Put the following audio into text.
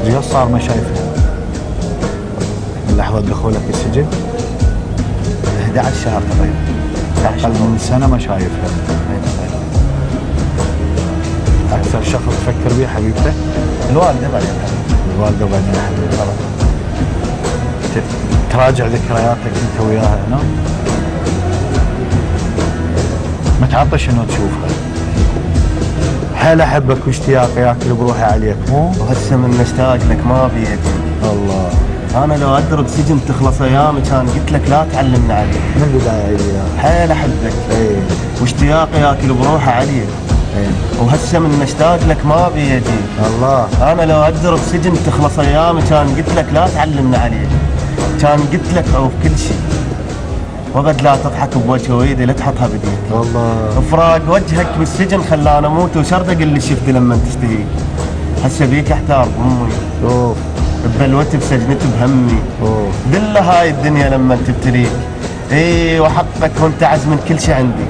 ايش صار ما شايفها من لحظة دخولك السجن؟ 11 شهر تقريبا. أقل من سنة ما شايفها. أكثر شخص تفكر به حبيبتك؟ الوالدة بعدين. الوالدة وبعدين حبيبتك. تراجع ذكرياتك أنت وياها هنا؟ متعطش إنه تشوفها. حيل أحبك واشتياقي ياكل بروحي عليك مو؟ وهسه من مشتاق لك ما بيدي. الله. انا لو ادرب سجن تخلص ايامي كان قلت لك لا تعلمنا عليه. من البداية يا حيل احبك. ايه. واشتياقي ياكل بروحه عليك. ايه. وهسه من مشتاق لك ما بيدي. الله. انا لو ادرب سجن تخلص ايامي كان قلت لك لا تعلمنا عليه. كان قلت لك عوف كل شيء. وقد لا تضحك بوجه ويدي لا تحطها بديك. والله. افراق وجهك بالسجن خلاني اموت وشرط اقول اللي شفت لما تشتهيك. هسه بيك احتار امي. اوف. ببلوتي بسجنتي بهمي. دله هاي الدنيا لما تبتليك. اي وحقك وانت اعز من كل شي عندي.